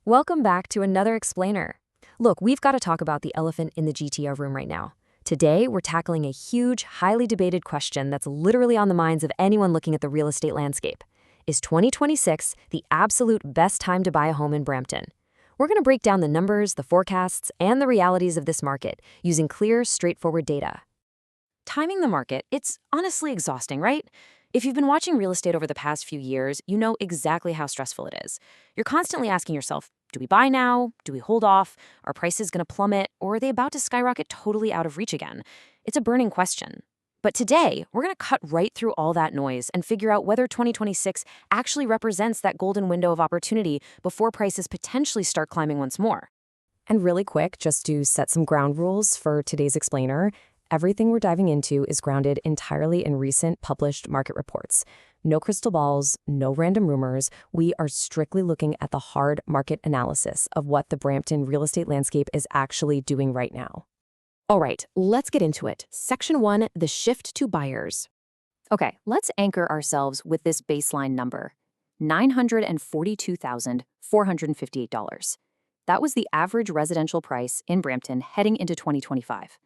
Welcome back to another explainer. Look, we've got to talk about the elephant in the GTO room right now. Today, we're tackling a huge, highly debated question that's literally on the minds of anyone looking at the real estate landscape. Is 2026 the absolute best time to buy a home in Brampton? We're going to break down the numbers, the forecasts, and the realities of this market using clear, straightforward data. Timing the market, it's honestly exhausting, right? If you've been watching real estate over the past few years, you know exactly how stressful it is. You're constantly asking yourself, do we buy now? Do we hold off? Are prices going to plummet? Or are they about to skyrocket totally out of reach again? It's a burning question. But today, we're going to cut right through all that noise and figure out whether 2026 actually represents that golden window of opportunity before prices potentially start climbing once more. And really quick, just to set some ground rules for today's explainer, everything we're diving into is grounded entirely in recent published market reports. No crystal balls, no random rumors. We are strictly looking at the hard market analysis of what the Brampton real estate landscape is actually doing right now. All right, let's get into it. Section 1, the shift to buyers. Okay, let's anchor ourselves with this baseline number, $942,458. That was the average residential price in Brampton heading into 2025.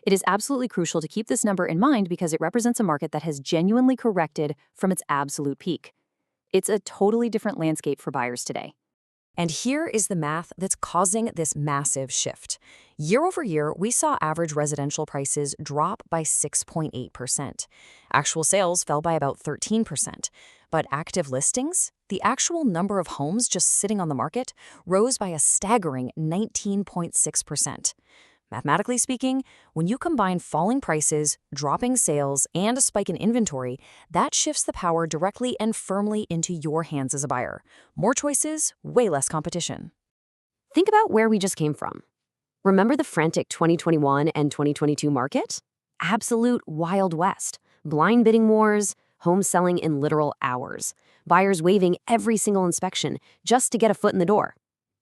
It is absolutely crucial to keep this number in mind because it represents a market that has genuinely corrected from its absolute peak. It's a totally different landscape for buyers today. And here is the math that's causing this massive shift. Year over year, we saw average residential prices drop by 6.8%. Actual sales fell by about 13%. But active listings, the actual number of homes just sitting on the market, rose by a staggering 19.6%. Mathematically speaking, when you combine falling prices, dropping sales, and a spike in inventory, that shifts the power directly and firmly into your hands as a buyer. More choices, way less competition. Think about where we just came from. Remember the frantic 2021 and 2022 market? Absolute Wild West. Blind bidding wars, homes selling in literal hours. Buyers waiving every single inspection just to get a foot in the door.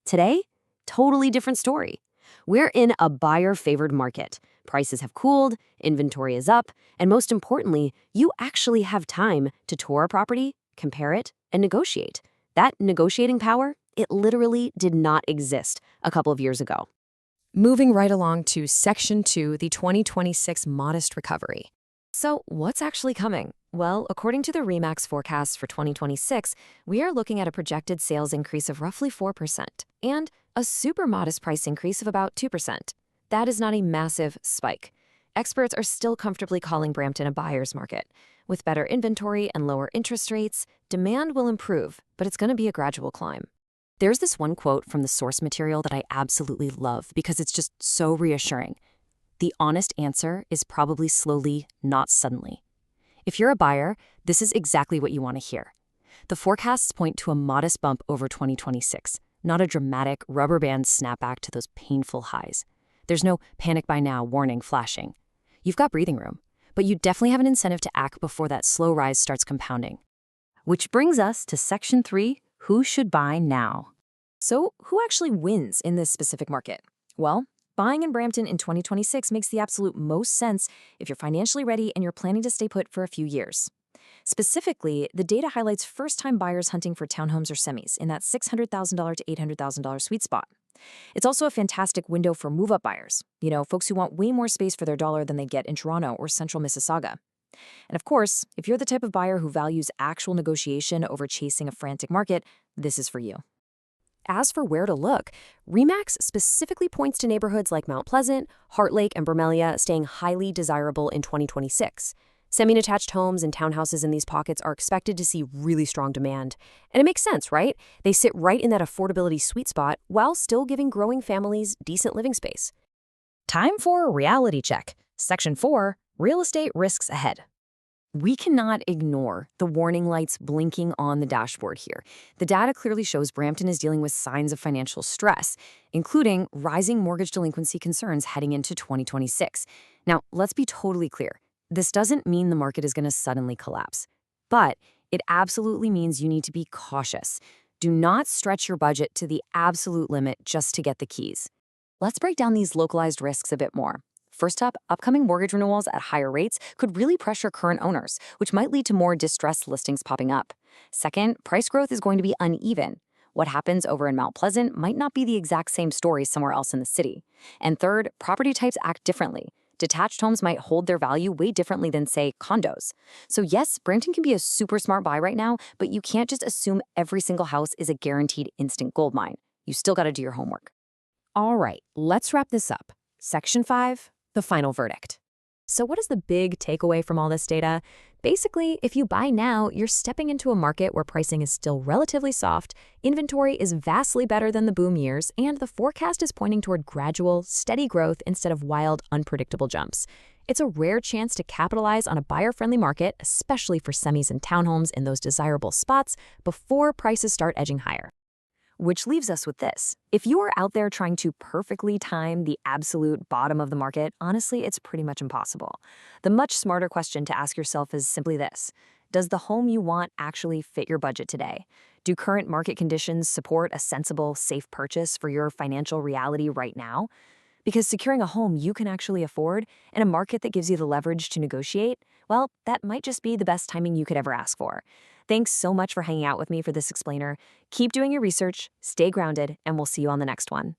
Today, totally different story. We're in a buyer-favored market. Prices have cooled, inventory is up, and most importantly, you actually have time to tour a property, compare it, and negotiate. That negotiating power, it literally did not exist a couple of years ago. Moving right along to Section 2, the 2026 modest recovery. So what's actually coming? Well, according to the RE/MAX forecasts for 2026, we are looking at a projected sales increase of roughly 4% and a super modest price increase of about 2%. That is not a massive spike. Experts are still comfortably calling Brampton a buyer's market. With better inventory and lower interest rates, demand will improve, but it's going to be a gradual climb. There's this one quote from the source material that I absolutely love because it's just so reassuring. The honest answer is probably slowly, not suddenly. If you're a buyer, this is exactly what you want to hear. The forecasts point to a modest bump over 2026, not a dramatic rubber band snapback to those painful highs. There's no panic by now warning flashing. You've got breathing room, but you definitely have an incentive to act before that slow rise starts compounding. Which brings us to Section 3, who should buy now? So who actually wins in this specific market? Well, buying in Brampton in 2026 makes the absolute most sense if you're financially ready and you're planning to stay put for a few years. Specifically, the data highlights first-time buyers hunting for townhomes or semis in that $600,000 to $800,000 sweet spot. It's also a fantastic window for move-up buyers, folks who want way more space for their dollar than they get in Toronto or central Mississauga. And of course, if you're the type of buyer who values actual negotiation over chasing a frantic market, this is for you. As for where to look, RE/MAX specifically points to neighborhoods like Mount Pleasant, Heart Lake, and Vermelia staying highly desirable in 2026. Semi-detached homes and townhouses in these pockets are expected to see really strong demand. And it makes sense, right? They sit right in that affordability sweet spot while still giving growing families decent living space. Time for a reality check. Section 4, real estate risks ahead. We cannot ignore the warning lights blinking on the dashboard here. The data clearly shows Brampton is dealing with signs of financial stress, including rising mortgage delinquency concerns heading into 2026. Now, let's be totally clear. This doesn't mean the market is going to suddenly collapse, but it absolutely means you need to be cautious. Do not stretch your budget to the absolute limit just to get the keys. Let's break down these localized risks a bit more. First up, upcoming mortgage renewals at higher rates could really pressure current owners, which might lead to more distressed listings popping up. Second, price growth is going to be uneven. What happens over in Mount Pleasant might not be the exact same story somewhere else in the city. And third, property types act differently. Detached homes might hold their value way differently than, say, condos. So yes, Brampton can be a super smart buy right now, but you can't just assume every single house is a guaranteed instant gold mine. You still got to do your homework. All right, let's wrap this up. Section 5, the final verdict. So what is the big takeaway from all this data? Basically, if you buy now, you're stepping into a market where pricing is still relatively soft, inventory is vastly better than the boom years, and the forecast is pointing toward gradual, steady growth instead of wild, unpredictable jumps. It's a rare chance to capitalize on a buyer-friendly market, especially for semis and townhomes in those desirable spots, before prices start edging higher. Which leaves us with this. If you are out there trying to perfectly time the absolute bottom of the market, honestly, it's pretty much impossible. The much smarter question to ask yourself is simply this. Does the home you want actually fit your budget today? Do current market conditions support a sensible, safe purchase for your financial reality right now? Because securing a home you can actually afford in a market that gives you the leverage to negotiate, well, that might just be the best timing you could ever ask for. Thanks so much for hanging out with me for this explainer. Keep doing your research, stay grounded, and we'll see you on the next one.